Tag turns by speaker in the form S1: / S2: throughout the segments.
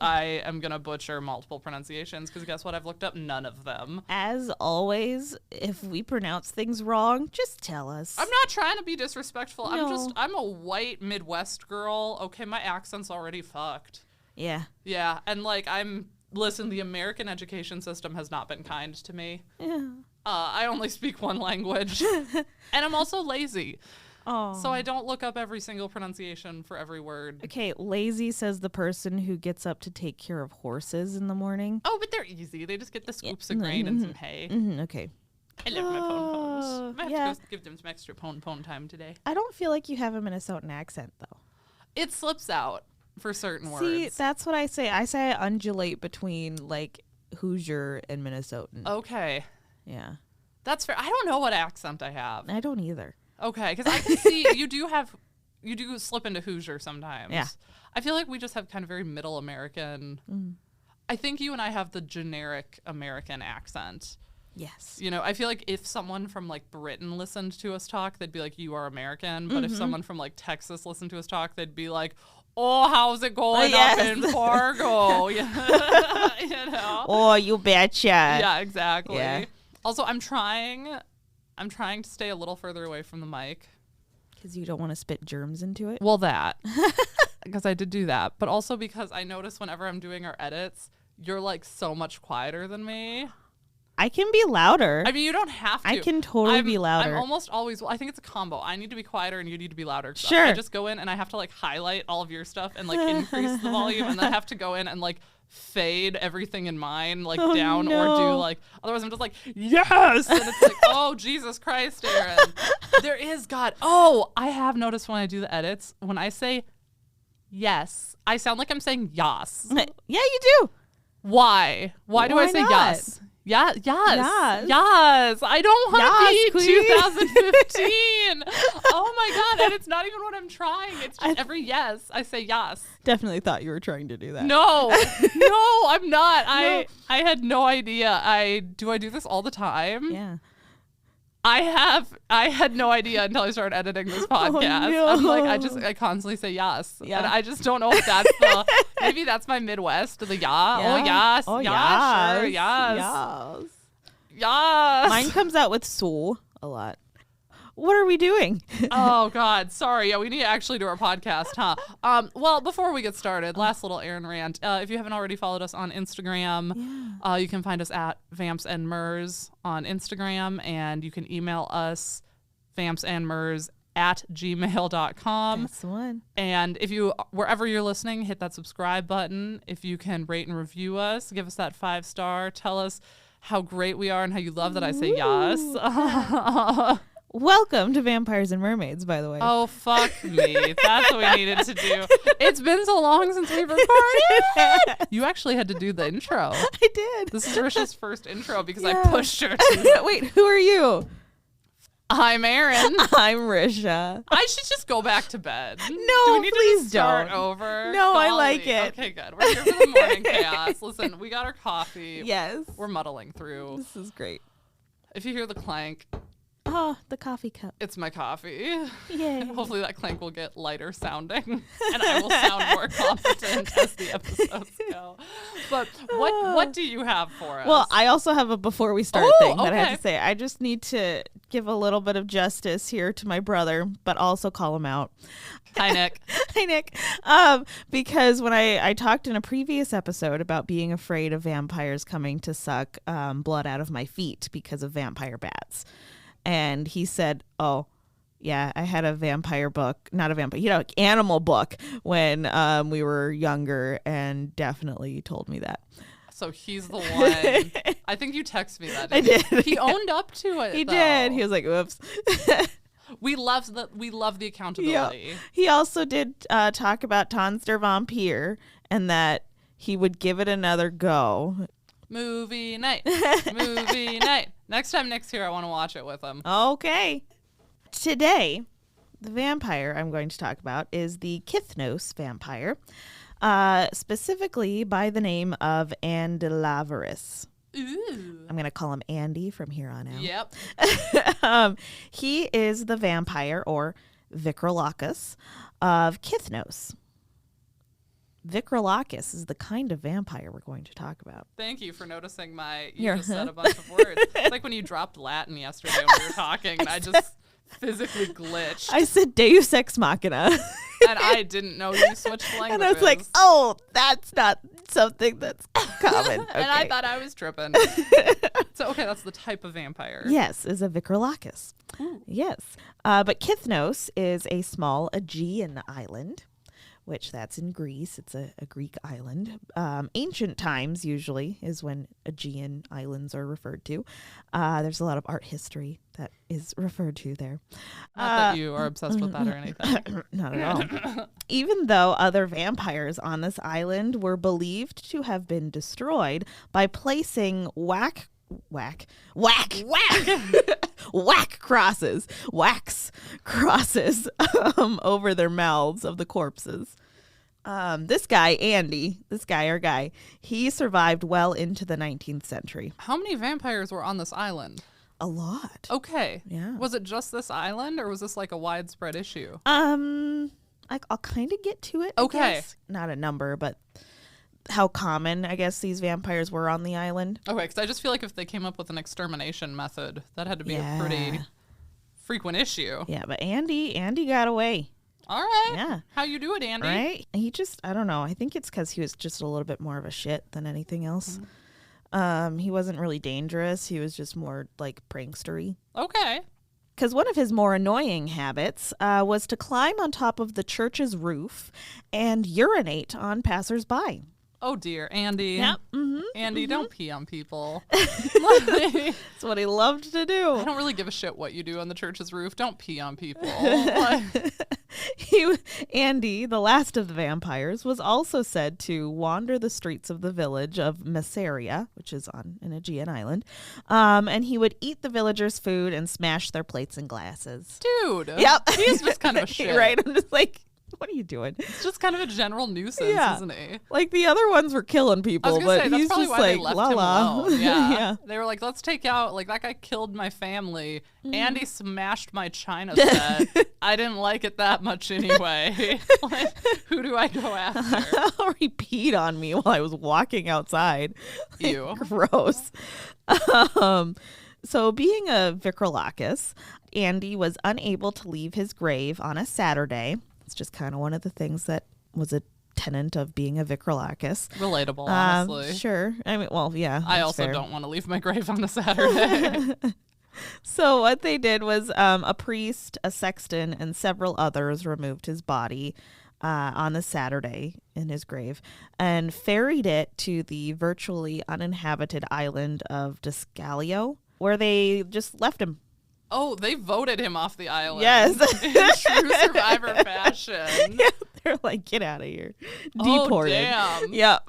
S1: I am going to butcher multiple pronunciations because guess what? I've looked up none of them.
S2: As always, if we pronounce things wrong, just tell us.
S1: I'm not trying to be disrespectful.
S2: No.
S1: I'm a white Midwest girl. Okay, my accent's already fucked.
S2: Yeah.
S1: Yeah, and like listen, the American education system has not been kind to me.
S2: Yeah.
S1: I only speak one language. And I'm also lazy.
S2: Oh.
S1: So I don't look up every single pronunciation for every word.
S2: Okay, lazy says the person who gets up to take care of horses in the morning.
S1: Oh, but they're easy. They just get the scoops of grain and some hay.
S2: Okay.
S1: I love my pone. I have to go give them some extra pone time today.
S2: I don't feel like you have a Minnesotan accent, though.
S1: It slips out for certain words.
S2: See, that's what I say. I say I undulate between, like, Hoosier and Minnesotan.
S1: Okay.
S2: Yeah.
S1: That's fair. I don't know what accent I have.
S2: I don't either.
S1: Okay, because I can see you do slip into Hoosier sometimes.
S2: Yeah.
S1: I feel like we just have kind of very middle American. I think you and I have the generic American accent.
S2: Yes.
S1: You know, I feel like if someone from like Britain listened to us talk, they'd be like, you are American. But if someone from like Texas listened to us talk, they'd be like, oh, how's it going up in Fargo? You know?
S2: Oh, you betcha.
S1: Yeah, exactly.
S2: Yeah.
S1: Also, I'm trying to stay a little further away from the mic.
S2: Because you don't want to spit germs into it?
S1: Well, that. Because I did do that. But also because I notice whenever I'm doing our edits, you're like so much quieter than me.
S2: I can be louder.
S1: I mean, you don't have to.
S2: I can totally be louder.
S1: I'm almost always, well, I think it's a combo. I need to be quieter and you need to be louder.
S2: Sure.
S1: I just go in and I have to like highlight all of your stuff and like increase the volume, and then I have to go in and like fade everything in mine like down or do like, otherwise I'm just like, yes! And it's like, oh, Jesus Christ, Aaron. There is, God. Oh, I have noticed when I do the edits, when I say yes, I sound like I'm saying yas.
S2: Yeah, you do.
S1: Why? Why do I say
S2: not?
S1: yes? Yeah, yes.
S2: Yes.
S1: Yes. I don't want to be
S2: queen.
S1: 2015. Oh my God. And it's not even what I'm trying. It's just every yes, I say yes.
S2: Definitely thought you were trying to do that.
S1: No, I'm not. I had no idea. Do I do this all the time?
S2: Yeah.
S1: I had no idea until I started editing this podcast.
S2: No.
S1: I'm like, I constantly say yes.
S2: Yeah.
S1: And I just don't know if that's maybe that's my Midwest, the yeah.
S2: Yeah.
S1: Oh, yes.
S2: Oh,
S1: yeah, sure.
S2: yes.
S1: Yes.
S2: Yes.
S1: Yes.
S2: Mine comes out with so a lot. What are we doing?
S1: Oh, God. Sorry. Yeah, we need to actually do our podcast, huh? Well, before we get started, last little Aaron rant. If you haven't already followed us on Instagram, you can find us at Vamps and Murs on Instagram, and you can email us vampsandmurs@gmail.com.
S2: That's the one.
S1: And if you, wherever you're listening, hit that subscribe button. If you can rate and review us, give us that 5-star. Tell us how great we are and how you love that I say yes.
S2: Welcome to Vampires and Mermaids, by the way.
S1: Oh, fuck me. That's what we needed to do. It's been so long since we've recorded. You actually had to do the intro.
S2: I did.
S1: This is Risha's first intro because I pushed her to.
S2: Wait, who are you?
S1: I'm Aaron.
S2: I'm Risha.
S1: I should just go back to bed.
S2: No,
S1: Do we need
S2: please
S1: to start
S2: don't.
S1: over?
S2: No, I
S1: Golly.
S2: like it.
S1: Okay, good. We're here for the morning chaos. Listen, we got our coffee.
S2: Yes.
S1: We're muddling through.
S2: This is great.
S1: If you hear the clank,
S2: Oh, the coffee cup.
S1: it's my coffee.
S2: Yay.
S1: Hopefully that clank will get lighter sounding and I will sound more competent as the episodes go. But what do you have for us?
S2: Well, I also have a before we start thing that I have to say. I just need to give a little bit of justice here to my brother, but also call him out.
S1: Hi, Nick.
S2: Hi, Nick. Because when I talked in a previous episode about being afraid of vampires coming to suck blood out of my feet because of vampire bats. And he said, oh, yeah, I had a vampire book, not a vampire, animal book when we were younger, and definitely told me that.
S1: So he's the one. I think you texted me that.
S2: I did.
S1: He owned up to it.
S2: He
S1: though.
S2: did. He was like, "Whoops."
S1: We love the accountability.
S2: Yeah. He also did talk about Tons der Vampire and that he would give it another go.
S1: Movie night. Movie night. Next time Nick's here, I want to watch it with him.
S2: Okay. Today, the vampire I'm going to talk about is the Kithnos vampire, specifically by the name of Andalavarus.
S1: Ooh.
S2: I'm going to call him Andy from here on out.
S1: Yep.
S2: He is the vampire, or Vrykolakas, of Kithnos. Vrykolakas is the kind of vampire we're going to talk about.
S1: Thank you for noticing you just said a bunch of words. It's like when you dropped Latin yesterday when we were talking, and I just physically glitched.
S2: I said Deus Ex Machina.
S1: And I didn't know you switched languages.
S2: And I was like, oh, that's not something that's common. Okay.
S1: And I thought I was tripping. So, okay, that's the type of vampire.
S2: Yes, is a Vrykolakas. Yes. But Kythnos is a small Aegean island, which that's in Greece. It's a Greek island. Ancient times usually is when Aegean islands are referred to. There's a lot of art history that is referred to there.
S1: Not that you are obsessed with that or anything.
S2: Not at all. Even though other vampires on this island were believed to have been destroyed by placing wax crosses over their mouths of the corpses. This guy, he survived well into the 19th century.
S1: How many vampires were on this island?
S2: A lot.
S1: Okay.
S2: Yeah.
S1: Was it just this island, or was this like a widespread issue?
S2: I'll kind of get to it.
S1: Okay.
S2: I guess. Not a number, but how common, I guess, these vampires were on the island.
S1: Okay, because I just feel like if they came up with an extermination method, that had to be a pretty frequent issue.
S2: Yeah, but Andy got away.
S1: All right.
S2: Yeah.
S1: How you do it, Andy?
S2: Right? He just, I don't know. I think it's because he was just a little bit more of a shit than anything else. He wasn't really dangerous. He was just more like prankstery.
S1: Okay.
S2: Because one of his more annoying habits was to climb on top of the church's roof and urinate on passersby.
S1: Oh, dear. Andy.
S2: Yep.
S1: Andy, don't pee on people.
S2: That's what he loved to do.
S1: I don't really give a shit what you do on the church's roof. Don't pee on people.
S2: Andy, the last of the vampires, was also said to wander the streets of the village of Massaria, which is on an Aegean island, and he would eat the villagers' food and smash their plates and glasses.
S1: Dude.
S2: Yep.
S1: He's just kind of a shit.
S2: Right? I'm just like, what are you doing?
S1: It's just kind of a general nuisance, isn't he?
S2: Like the other ones were killing people,
S1: I was gonna
S2: but
S1: say, that's
S2: he's
S1: probably
S2: just
S1: why
S2: like,
S1: they left
S2: la
S1: him
S2: la.
S1: alone. Yeah.
S2: Yeah.
S1: They were like, let's take out, like, that guy killed my family. Andy smashed my china set. I didn't like it that much anyway. Like, who do I go after?
S2: Or he peed on me while I was walking outside.
S1: Ew.
S2: Gross. So being a Vrykolakas, Andy was unable to leave his grave on a Saturday. It's just kind of one of the things that was a tenet of being a Vrykolakas.
S1: Relatable, honestly.
S2: Sure. I mean, well, yeah.
S1: I also
S2: fair.
S1: don't want to leave my grave on a Saturday.
S2: So what they did was a priest, a sexton, and several others removed his body on the Saturday in his grave and ferried it to the virtually uninhabited island of Descalio, where they just left him.
S1: Oh, they voted him off the island.
S2: Yes.
S1: In true Survivor fashion.
S2: Yeah, they're like, get out of here. Deported.
S1: Oh, damn.
S2: Yep.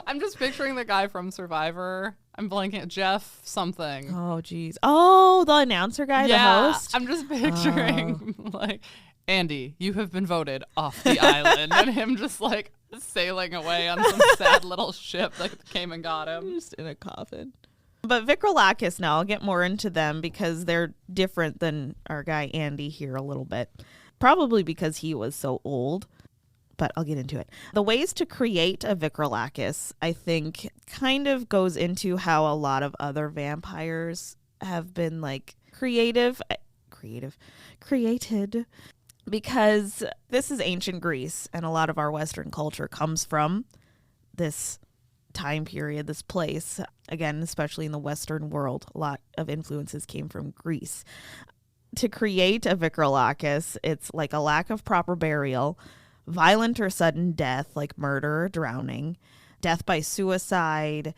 S1: I'm just picturing the guy from Survivor. I'm blanking. Jeff something.
S2: Oh, geez. Oh, the announcer guy, the host?
S1: I'm just picturing like, Andy, you have been voted off the island. And him just like sailing away on some sad little ship that came and got him.
S2: Just in a coffin. But Vrykolakas, now I'll get more into them because they're different than our guy Andy here a little bit. Probably because he was so old, but I'll get into it. The ways to create a Vrykolakas, I think, kind of goes into how a lot of other vampires have been like created, because this is ancient Greece and a lot of our Western culture comes from this time period, this place. Again, especially in the Western world, a lot of influences came from Greece. To create a Vrykolakas, it's like a lack of proper burial, violent or sudden death like murder or drowning, death by suicide,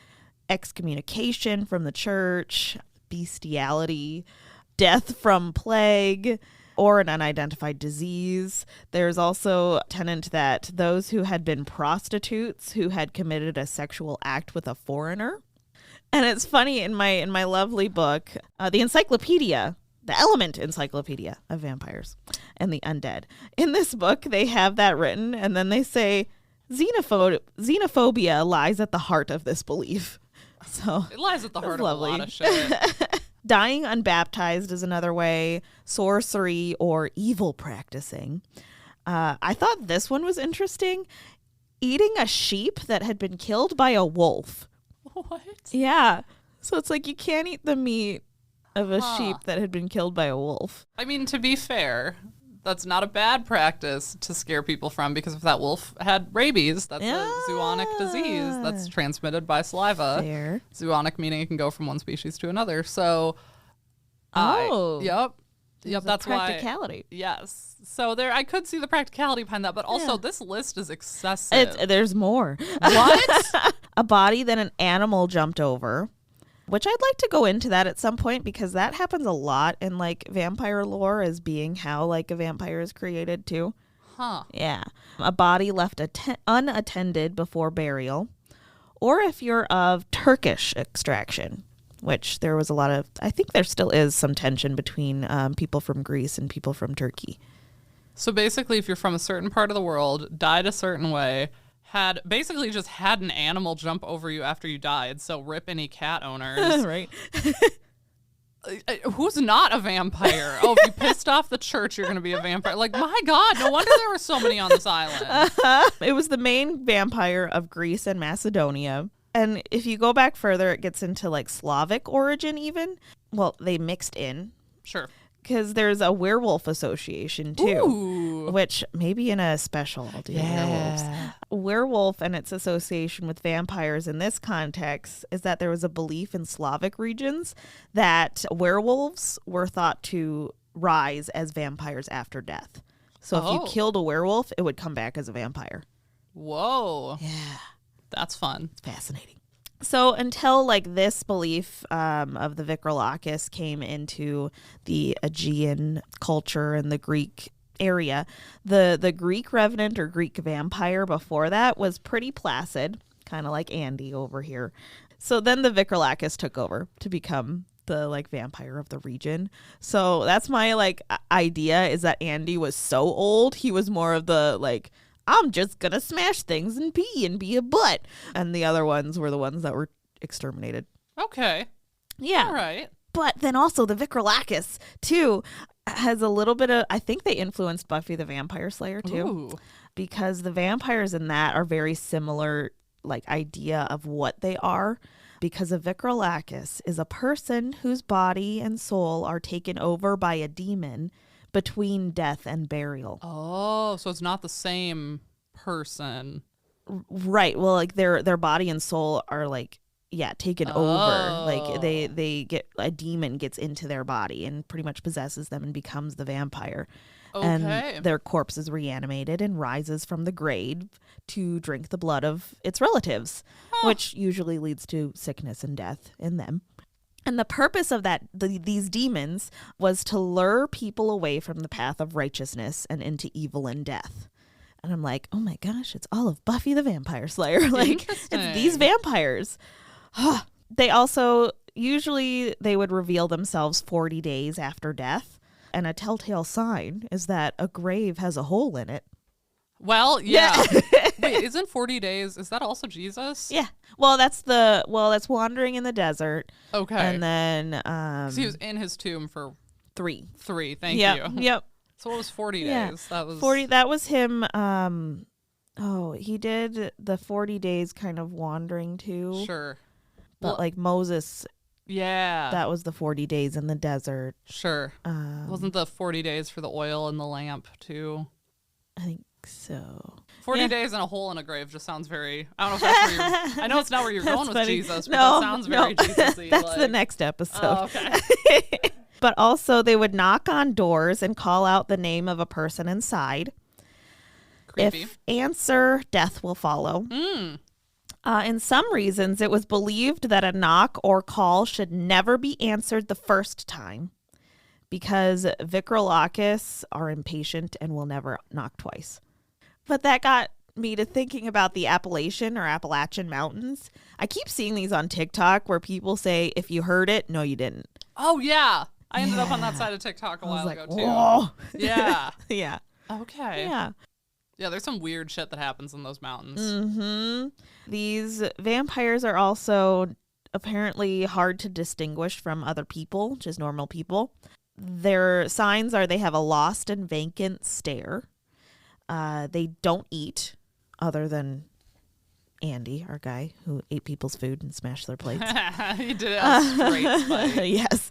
S2: excommunication from the church, bestiality, death from plague, or an unidentified disease. There's also a tenet that those who had been prostitutes who had committed a sexual act with a foreigner. And it's funny, in my lovely book, the encyclopedia, the Element Encyclopedia of Vampires and the Undead. In this book, they have that written, and then they say, xenophobia lies at the heart of this belief. So
S1: it lies at the heart of
S2: lovely.
S1: a lot of shit.
S2: Dying unbaptized is another way. Sorcery or evil practicing. I thought this one was interesting. eating a sheep that had been killed by a wolf.
S1: What?
S2: Yeah. So it's like you can't eat the meat of a sheep that had been killed by a wolf.
S1: I mean, to be fair, that's not a bad practice to scare people from, because if that wolf had rabies, that's a zoonotic disease that's transmitted by saliva.
S2: Fair.
S1: Zoonotic meaning it can go from one species to another. So, yep, that's
S2: practicality.
S1: why. Yes. So I could see the practicality behind that, but also this list is excessive.
S2: There's more.
S1: What?
S2: A body that an animal jumped over, which I'd like to go into that at some point, because that happens a lot in like vampire lore, as being how like a vampire is created too.
S1: Huh.
S2: Yeah. A body left unattended before burial, or if you're of Turkish extraction, which there was a lot of, I think there still is some tension between people from Greece and people from Turkey.
S1: So basically, if you're from a certain part of the world, died a certain way, had an animal jump over you after you died, so rip any cat owners.
S2: Right.
S1: Who's not a vampire? Oh, if you pissed off the church, you're going to be a vampire. Like, my God, no wonder there were so many on this island.
S2: It was the main vampire of Greece and Macedonia. And if you go back further, it gets into like Slavic origin even. Well, they mixed in.
S1: Sure.
S2: Because there's a werewolf association too.
S1: Ooh.
S2: Which maybe in a special I'll do werewolves. Werewolf and its association with vampires in this context is that there was a belief in Slavic regions that werewolves were thought to rise as vampires after death. So if you killed a werewolf, it would come back as a vampire.
S1: Whoa.
S2: Yeah.
S1: That's fun.
S2: It's fascinating. So until like this belief of the Vrykolakas came into the Aegean culture and the Greek area, the Greek revenant or Greek vampire before that was pretty placid, kind of like Andy over here. So then the Vrykolakas took over to become the like vampire of the region. So that's my like idea, is that Andy was so old, he was more of the like, I'm just gonna smash things and pee and be a butt. And the other ones were the ones that were exterminated.
S1: Okay.
S2: Yeah.
S1: All right.
S2: But then also the Vrykolakas, too, has a little bit of, I think they influenced Buffy the Vampire Slayer, too.
S1: Ooh.
S2: Because the vampires in that are very similar, like, idea of what they are. Because a Vrykolakas is a person whose body and soul are taken over by a demon between death and burial.
S1: Oh, so it's not the same person.
S2: Right. Well, like their body and soul are like, taken over. Like they get, a demon gets into their body and pretty much possesses them and becomes the vampire.
S1: Okay.
S2: And their corpse is reanimated and rises from the grave to drink the blood of its relatives, which usually leads to sickness and death in them. And the purpose of these demons was to lure people away from the path of righteousness and into evil and death. And I'm like, oh my gosh, it's all of Buffy the Vampire Slayer. Like, it's these vampires. They also, usually they would reveal themselves 40 days after death. And a telltale sign is that a grave has a hole in it.
S1: Well, yeah. Wait, isn't 40 days, is that also Jesus?
S2: Yeah. Well, that's wandering in the desert.
S1: Okay.
S2: And then
S1: 'cause he was in his tomb for
S2: 3.
S1: Thank you.
S2: Yep.
S1: So what was 40
S2: Yeah.
S1: days? That was
S2: 40. That was him. He did the 40 days kind of wandering too.
S1: Sure.
S2: But
S1: Well,
S2: like Moses,
S1: yeah.
S2: that was the 40 days in the desert.
S1: Sure. Wasn't the 40 days for the oil in the lamp too?
S2: I think so.
S1: 40 days in a hole in a grave just sounds very, I don't know if that's where you're, I know it's not where you're going with
S2: funny.
S1: Jesus, but that sounds very Jesus-y.
S2: That's the next episode.
S1: Oh, okay.
S2: But also they would knock on doors and call out the name of a person inside.
S1: Creepy.
S2: If answer, death will follow. In some reasons, it was believed that a knock or call should never be answered the first time, because Vrykolakas are impatient and will never knock twice. But that got me to thinking about the Appalachian Mountains. I keep seeing these on TikTok where people say, if you heard it, no, you didn't.
S1: Oh, yeah. I ended up on that side of TikTok a while ago, too.
S2: Whoa.
S1: Yeah.
S2: Yeah.
S1: Okay.
S2: Yeah.
S1: Yeah, there's some weird shit that happens in those mountains.
S2: Mm-hmm. These vampires are also apparently hard to distinguish from other people, just normal people. Their signs are they have a lost and vacant stare. They don't eat other than Andy, our guy who ate people's food and smashed their plates.
S1: He did it on straight spite.
S2: Yes.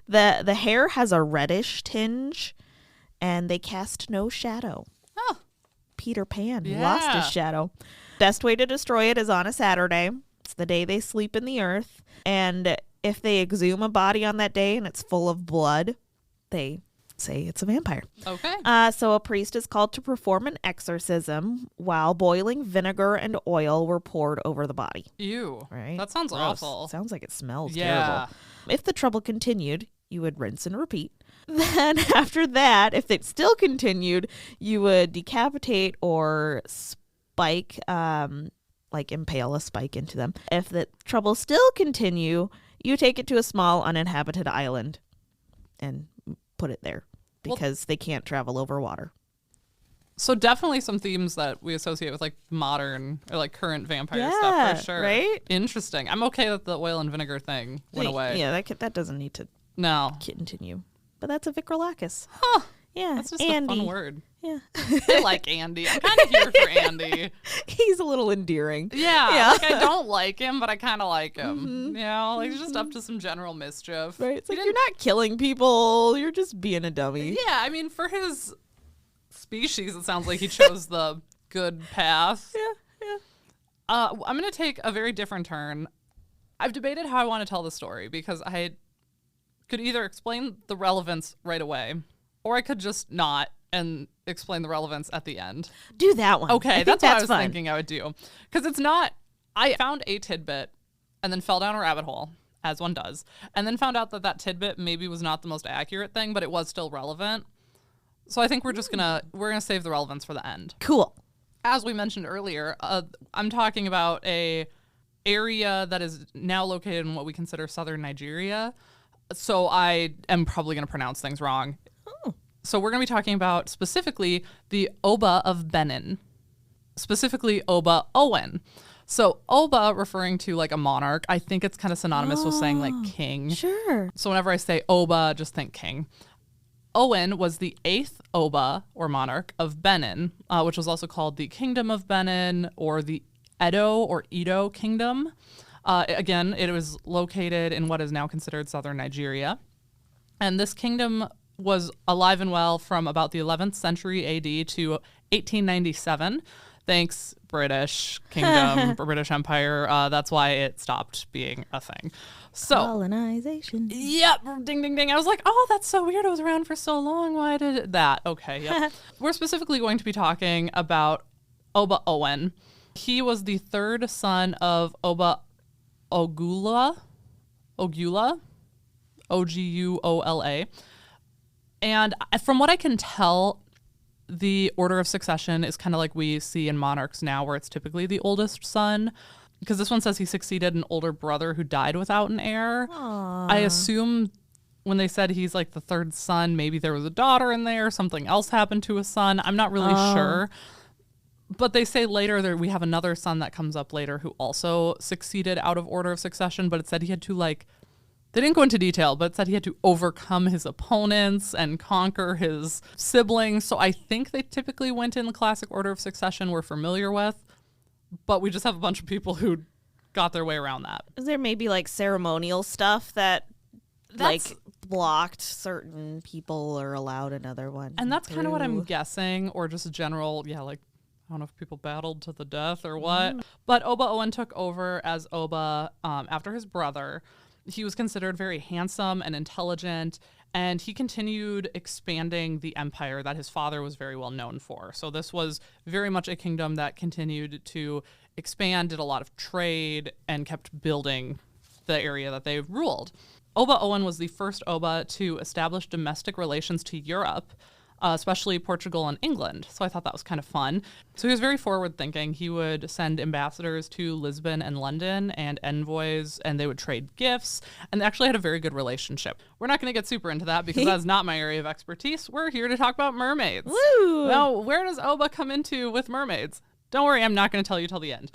S2: The hair has a reddish tinge, and they cast no shadow.
S1: Oh.
S2: Peter Pan lost his shadow. Best way to destroy it is on a Saturday. It's the day they sleep in the earth. And if they exhume a body on that day and it's full of blood, they say it's a vampire.
S1: Okay.
S2: So a priest is called to perform an exorcism while boiling vinegar and oil were poured over the body.
S1: Ew.
S2: Right?
S1: That sounds
S2: Gross.
S1: awful.
S2: Sounds like it smells terrible. If the trouble continued, you would rinse and repeat. Then after that, if it still continued, you would decapitate or spike, like impale a spike into them. If the trouble still continue, you take it to a small uninhabited island and put it there because they can't travel over water.
S1: So definitely some themes that we associate with like modern or like current vampire stuff for sure.
S2: Right?
S1: Interesting. I'm okay that the oil and vinegar thing went away.
S2: Yeah, that doesn't need to continue. But that's a Vrykolakas.
S1: Huh.
S2: Yeah.
S1: That's just
S2: Andy.
S1: a fun word.
S2: Yeah.
S1: I like Andy. I'm kind of here for Andy.
S2: He's a little endearing.
S1: Yeah. Like I don't like him, but I kind of like him. Mm-hmm. You know, like he's just up to some general mischief.
S2: Right. It's like you're not killing people. You're just being a dummy.
S1: Yeah. I mean, for his species, it sounds like he chose the good path.
S2: Yeah.
S1: I'm going to take a very different turn. I've debated how I want to tell the story because I could either explain the relevance right away or I could just not and explain the relevance at the end.
S2: Do that one.
S1: Okay, that's what I was thinking I would do. Because it's not, I found a tidbit and then fell down a rabbit hole, as one does, and then found out that that tidbit maybe was not the most accurate thing, but it was still relevant. So I think we're just gonna save the relevance for the end.
S2: Cool.
S1: As we mentioned earlier, I'm talking about a area that is now located in what we consider southern Nigeria. So I am probably going to pronounce things wrong.
S2: Oh.
S1: So we're going to be talking about specifically the Oba of Benin, specifically Oba Ohen. So Oba referring to like a monarch, I think it's kind of synonymous with saying like king.
S2: Sure.
S1: So whenever I say Oba, just think king. Owen was the 8th Oba or monarch of Benin, which was also called the Kingdom of Benin or the Edo or Edo Kingdom. Again, it was located in what is now considered southern Nigeria. And this kingdom was alive and well from about the 11th century AD to 1897. Thanks, British Kingdom, British Empire. That's why it stopped being a thing. So
S2: colonization.
S1: Yep. Ding, ding, ding. I was like, oh, that's so weird. It was around for so long. Why did it that? Okay. Yep. We're specifically going to be talking about Oba Ohen. He was the third son of Oba Ogula, Oguola. And from what I can tell, the order of succession is kind of like we see in monarchs now, where it's typically the oldest son. Because this one says he succeeded an older brother who died without an heir.
S2: Aww.
S1: I assume when they said he's like the third son, maybe there was a daughter in there, something else happened to his son. I'm not really sure. But they say later that we have another son that comes up later who also succeeded out of order of succession, but it said he had to they didn't go into detail, but it said he had to overcome his opponents and conquer his siblings. So I think they typically went in the classic order of succession we're familiar with, but we just have a bunch of people who got their way around that.
S2: Is there maybe like ceremonial stuff that's like blocked certain people or allowed another one?
S1: And that's kind of what I'm guessing, or just general, like, I don't know if people battled to the death or what. But Oba Ohen took over as Oba after his brother. He was considered very handsome and intelligent, and he continued expanding the empire that his father was very well known for. So this was very much a kingdom that continued to expand, did a lot of trade, and kept building the area that they ruled. Oba Ohen was the first Oba to establish domestic relations to Europe, especially Portugal and England. So I thought that was kind of fun. So he was very forward thinking. He would send ambassadors to Lisbon and London and envoys, and they would trade gifts, and they actually had a very good relationship. We're not going to get super into that because that's not my area of expertise. We're here to talk about mermaids.
S2: Woo!
S1: Now, where does Oba come into with mermaids? Don't worry, I'm not going to tell you till the end.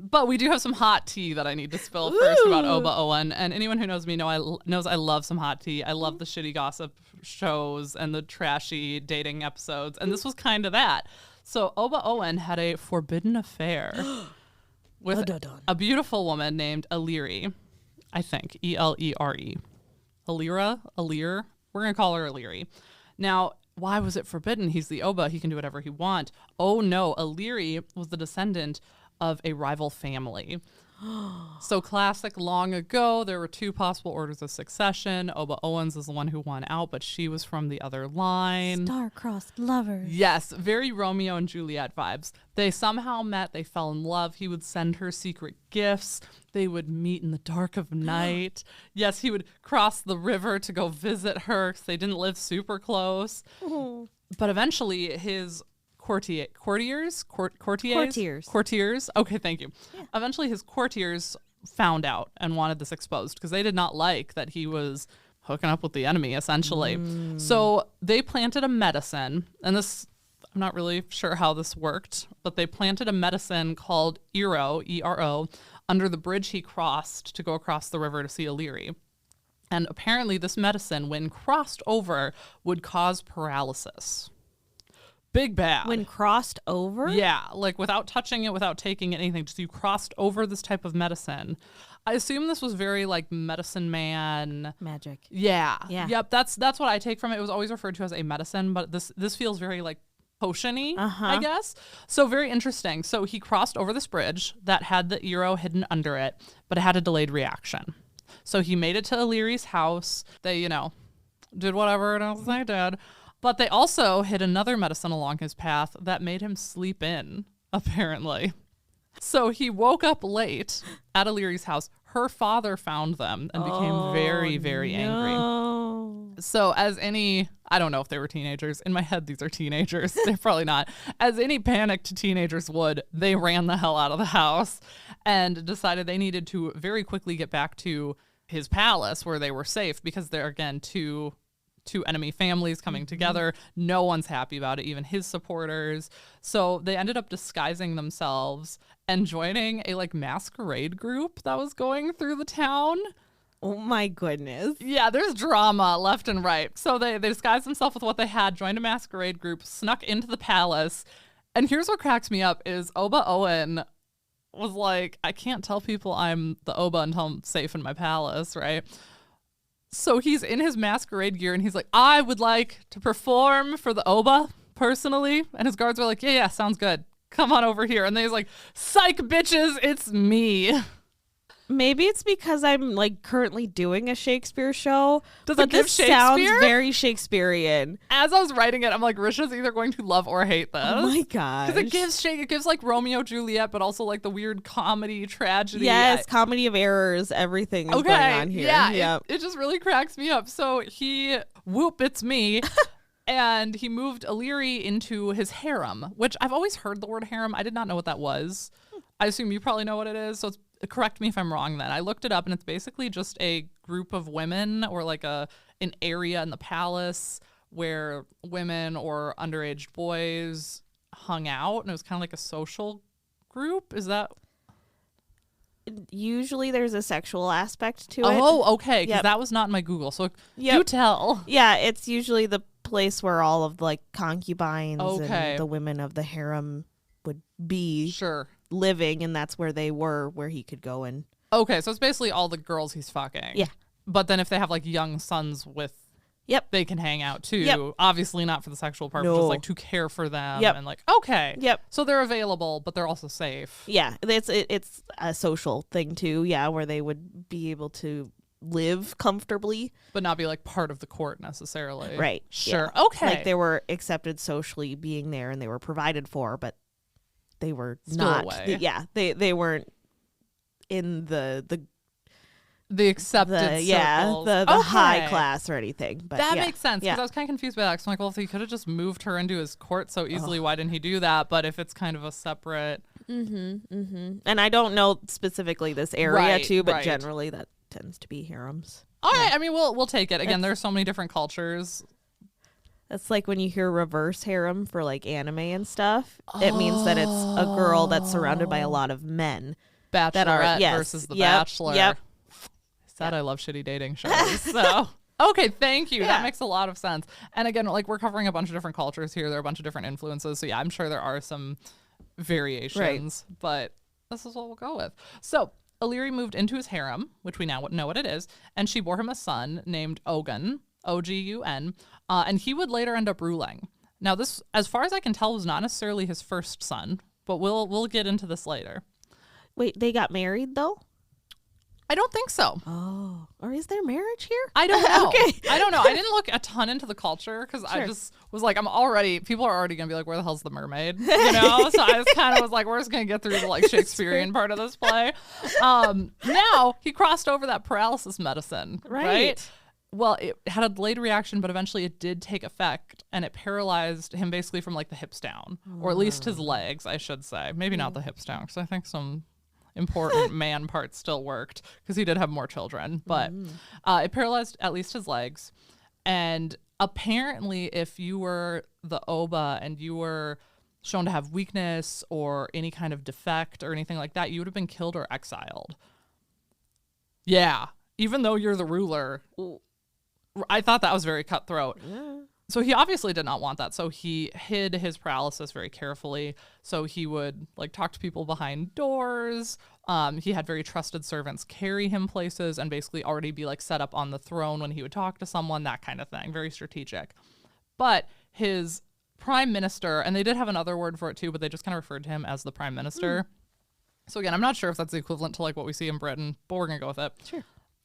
S1: But we do have some hot tea that I need to spill first about Oba Ohen. And anyone who knows me knows I love some hot tea. I love the shitty gossip shows and the trashy dating episodes. And this was kind of that. So Oba Ohen had a forbidden affair with a beautiful woman named Illyri, I think, Elere. Alir. We're going to call her Illyri. Now, why was it forbidden? He's the Oba. He can do whatever he wants. Oh, no. Illyri was the descendant of a rival family. So classic, long ago, there were 2 possible orders of succession. Oba Ohen's is the one who won out, but she was from the other line.
S2: Star-crossed lovers.
S1: Yes, very Romeo and Juliet vibes. They somehow met. They fell in love. He would send her secret gifts. They would meet in the dark of night. Yes, he would cross the river to go visit her because they didn't live super close. Oh. But eventually his courtiers. Okay, thank you. Yeah. Eventually his courtiers found out and wanted this exposed because they did not like that he was hooking up with the enemy, essentially. So they planted a medicine, and this, I'm not really sure how this worked, but they planted a medicine called Ero, E-R-O, under the bridge he crossed to go across the river to see Illyri. And apparently this medicine, when crossed over, would cause paralysis. Big bad.
S2: When crossed over?
S1: Yeah, like without touching it, without taking anything, just you crossed over this type of medicine. I assume this was very like medicine man
S2: magic.
S1: Yeah. Yep. That's what I take from it. It was always referred to as a medicine, but this feels very like potion-y, I guess. So very interesting. So he crossed over this bridge that had the Ero hidden under it, but it had a delayed reaction. So he made it to Illyri's house. They, did whatever else they did. But they also hid another medicine along his path that made him sleep in, apparently. So he woke up late at Illyri's house. Her father found them and became very, very angry. So as any, I don't know if they were teenagers. In my head, these are teenagers. They're probably not. As any panicked teenagers would, they ran the hell out of the house and decided they needed to very quickly get back to his palace where they were safe because they're, again, two enemy families coming together. No one's happy about it, even his supporters. So they ended up disguising themselves and joining a like masquerade group that was going through the town.
S2: Oh my goodness.
S1: Yeah, there's drama left and right. So they disguised themselves with what they had, joined a masquerade group, snuck into the palace. And here's what cracks me up is Oba Ohen was like, I can't tell people I'm the Oba until I'm safe in my palace, right? So he's in his masquerade gear and he's like, I would like to perform for the Oba personally. And his guards were like, yeah, sounds good. Come on over here. And then he's like, psych bitches, it's me.
S2: Maybe it's because I'm like currently doing a Shakespeare show.
S1: Does it give Shakespeare?
S2: Sounds very Shakespearean.
S1: As I was writing it, I'm like, Risha's either going to love or hate this.
S2: Oh my gosh.
S1: Because it gives like Romeo Juliet, but also like the weird comedy tragedy.
S2: Yes, comedy of errors. Everything is going on here.
S1: Yeah,
S2: yep.
S1: It just really cracks me up. So it's me. And he moved Illyri into his harem, which I've always heard the word harem. I did not know what that was. I assume you probably know what it is. So correct me if I'm wrong then. I looked it up and it's basically just a group of women or like an area in the palace where women or underage boys hung out. And it was kind of like a social group. Is that...
S2: Usually there's a sexual aspect to it.
S1: Oh, okay. Because that was not in my Google. So you tell.
S2: Yeah, it's usually the place where all of like concubines and the women of the harem would be living, and that's where they were, where he could go and...
S1: Okay, so it's basically all the girls he's fucking.
S2: Yeah.
S1: But then if they have like young sons with...
S2: Yep.
S1: They can hang out too. Yep. Obviously not for the sexual part, but just like to care for them and like, okay.
S2: Yep.
S1: So they're available, but they're also safe.
S2: Yeah. It's a social thing too. Yeah. Where they would be able to live comfortably.
S1: But not be like part of the court necessarily.
S2: Right.
S1: Sure.
S2: Yeah.
S1: Okay.
S2: Like they were accepted socially being there and they were provided for, but they were
S1: still
S2: not.
S1: Away.
S2: They weren't in the
S1: accepted circles.
S2: the high class or anything. But
S1: that makes sense because I was kind of confused by that. I'm like, well, if he could have just moved her into his court so easily, why didn't he do that? But if it's kind of a separate,
S2: and I don't know specifically this area too, but generally that tends to be harems.
S1: All right, I mean, we'll take it. Again, there's so many different cultures.
S2: That's like when you hear reverse harem for like anime and stuff. It means that it's a girl that's surrounded by a lot of men.
S1: Bachelorette versus the Bachelor.
S2: Yep.
S1: I love shitty dating shows. So Okay, thank you.
S2: Yeah.
S1: That makes a lot of sense. And again, like we're covering a bunch of different cultures here. There are a bunch of different influences. So yeah, I'm sure there are some variations, but this is what we'll go with. So O'Leary moved into his harem, which we now know what it is, and she bore him a son named Ogun, Ogun, and he would later end up ruling. Now this, as far as I can tell, was not necessarily his first son, but we'll get into this later.
S2: Wait, they got married though?
S1: I don't think so.
S2: Oh, or is there marriage here?
S1: I don't know.
S2: Okay.
S1: I don't know. I didn't look a ton into the culture because I just was like, people are already going to be like, where the hell's the mermaid? You know? So I just kind of was like, we're just going to get through the like Shakespearean part of this play. Now he crossed over that paralysis medicine, right? Well, it had a delayed reaction, but eventually it did take effect and it paralyzed him basically from like the hips down, or at least his legs, I should say. Maybe not the hips down because I think some important man parts still worked because he did have more children, but it paralyzed at least his legs. And apparently if you were the Oba and you were shown to have weakness or any kind of defect or anything like that, you would have been killed or exiled. Yeah, even though you're the ruler. I thought that was very cutthroat.
S2: Yeah.
S1: So he obviously did not want that. So he hid his paralysis very carefully. So he would like talk to people behind doors. He had very trusted servants carry him places and basically already be like set up on the throne when he would talk to someone, that kind of thing. Very strategic. But his prime minister, and they did have another word for it too, but they just kind of referred to him as the prime minister. So again, I'm not sure if that's the equivalent to like what we see in Britain, but we're going to go with it.
S2: Sure.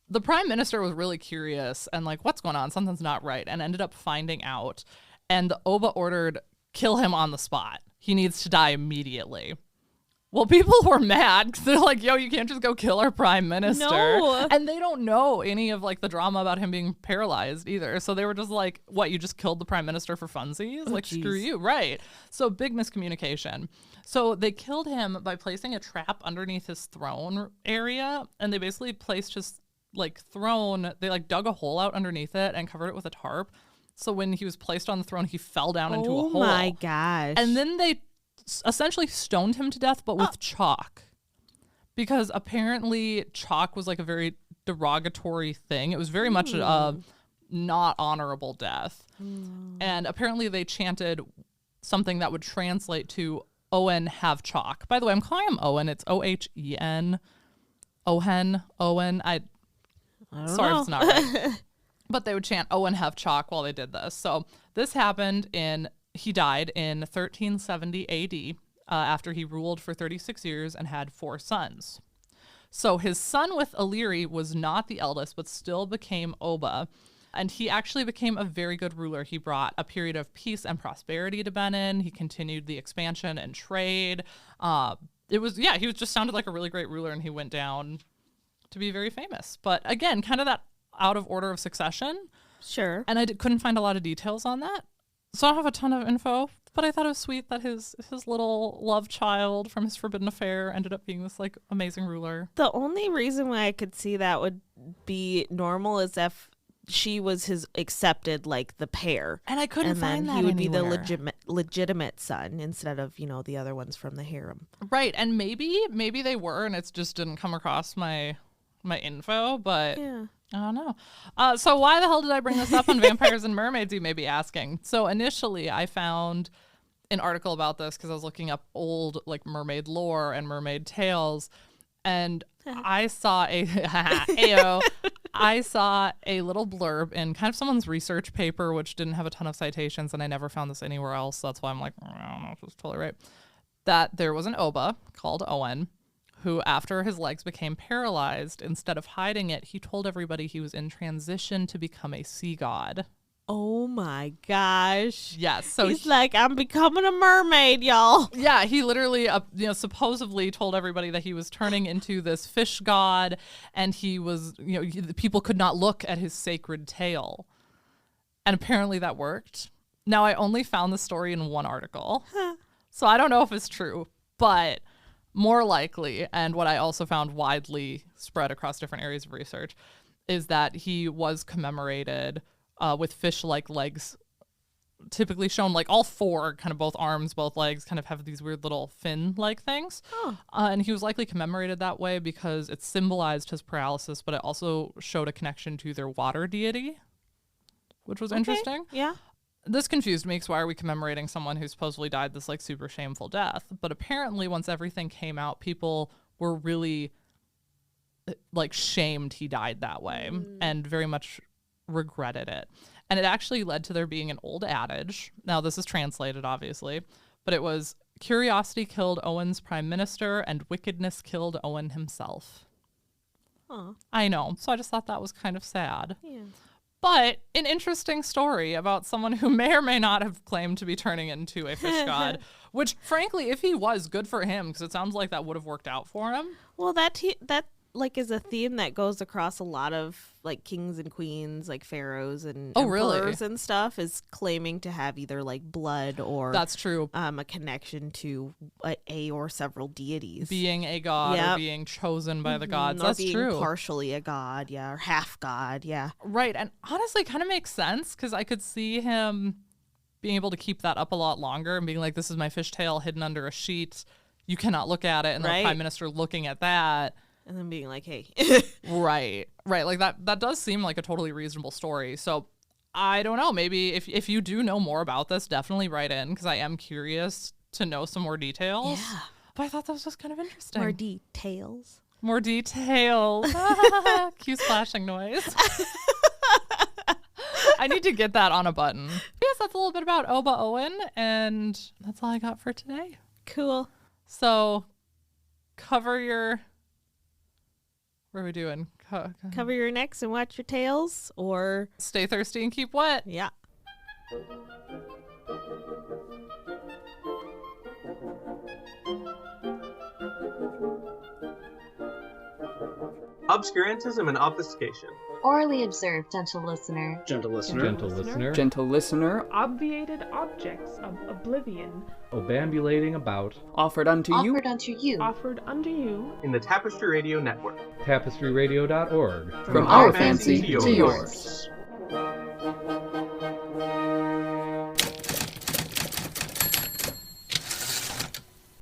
S1: The prime minister was really curious and like, what's going on? Something's not right. And ended up finding out. And the Oba ordered, kill him on the spot. He needs to die immediately. Well, people were mad because they're like, yo, you can't just go kill our prime minister.
S2: No.
S1: And they don't know any of like the drama about him being paralyzed either. So they were just like, what, you just killed the prime minister for funsies? Like,
S2: geez.
S1: Screw you. Right. So big miscommunication. So they killed him by placing a trap underneath his throne area. And they basically placed his like throne, they like dug a hole out underneath it and covered it with a tarp. So when he was placed on the throne, he fell down into a hole.
S2: Oh my gosh.
S1: And then they essentially stoned him to death, but with chalk. Because apparently chalk was like a very derogatory thing. It was very much a not honorable death. And apparently they chanted something that would translate to Owen have chalk. By the way, I'm calling him Owen. It's Ohen. Ohen. Sorry if it's not right. But they would chant Owen have chalk while they did this. So this happened he died in 1370 AD after he ruled for 36 years and had 4 sons. So his son with O'Leary was not the eldest, but still became Oba. And he actually became a very good ruler. He brought a period of peace and prosperity to Benin. He continued the expansion and trade. He was just sounded like a really great ruler, and he went down to be very famous. But again, kind of that out of order of succession.
S2: Sure.
S1: And I couldn't find a lot of details on that. So I don't have a ton of info, but I thought it was sweet that his little love child from his forbidden affair ended up being this like amazing ruler.
S2: The only reason why I could see that would be normal is if she was his accepted, like the pair.
S1: And I couldn't find that
S2: he would
S1: anywhere.
S2: be the legitimate son instead of, the other ones from the harem.
S1: Right. And maybe they were, and it just didn't come across my info, but
S2: Yeah.
S1: I don't know. So why the hell did I bring this up on vampires and mermaids, you may be asking? So initially I found an article about this because I was looking up old like mermaid lore and mermaid tales, and I saw I saw a little blurb in kind of someone's research paper, which didn't have a ton of citations, and I never found this anywhere else. So that's why I'm like, I don't know if it's totally right. That there was an Oba called Owen, who after his legs became paralyzed, instead of hiding it, he told everybody he was in transition to become a sea god.
S2: Oh my gosh.
S1: Yes. So
S2: he's like, I'm becoming a mermaid, y'all.
S1: Yeah, he literally, supposedly told everybody that he was turning into this fish god, and he was, the people could not look at his sacred tail. And apparently that worked. Now, I only found the story in one article, so I don't know if it's true, but more likely, and what I also found widely spread across different areas of research, is that he was commemorated with fish-like legs, typically shown like all 4, kind of both arms, both legs, kind of have these weird little fin-like things.
S2: Oh.
S1: And he was likely commemorated that way because it symbolized his paralysis, but it also showed a connection to their water deity. which was interesting.
S2: Yeah.
S1: This confused me because why are we commemorating someone who supposedly died this like super shameful death? But apparently once everything came out, people were really like shamed he died that way and very much regretted it. And it actually led to there being an old adage. Now this is translated obviously, but it was curiosity killed Owen's prime minister and wickedness killed Owen himself.
S2: Huh.
S1: I know. So I just thought that was kind of sad.
S2: Yeah.
S1: But an interesting story about someone who may or may not have claimed to be turning into a fish god, which frankly, if he was, good for him, because it sounds like that would have worked out for him.
S2: Well, that like is a theme that goes across a lot of like kings and queens, like pharaohs and emperors and stuff, is claiming to have either like blood or
S1: that's true,
S2: a connection to a or several deities,
S1: being a god or being chosen by the gods.
S2: Or
S1: that's
S2: being
S1: true,
S2: partially a god, or half god,
S1: right. And honestly, kind of makes sense because I could see him being able to keep that up a lot longer and being like, "This is my fishtail hidden under a sheet. You cannot look at it," and the prime minister looking at that.
S2: And then being like, hey.
S1: Right. Like that does seem like a totally reasonable story. So I don't know. Maybe if you do know more about this, definitely write in because I am curious to know some more details.
S2: Yeah.
S1: But I thought that was just kind of interesting.
S2: More details.
S1: More details. Cue splashing noise. I need to get that on a button. Yes, that's a little bit about Oba Ohen. And that's all I got for today.
S2: Cool.
S1: So cover your... What are we doing?
S2: Cover your necks and watch your tails, or
S1: stay thirsty and keep wet.
S2: Yeah.
S3: Obscurantism and obfuscation.
S4: Orally observed, gentle listener.
S3: Gentle listener.
S5: Gentle listener.
S6: Gentle listener.
S7: Obviated objects of oblivion.
S5: Obambulating about.
S6: Offered unto you.
S4: Offered unto you.
S7: Offered unto you.
S3: In the Tapestry Radio Network.
S5: TapestryRadio.org.
S6: From our fancy to yours.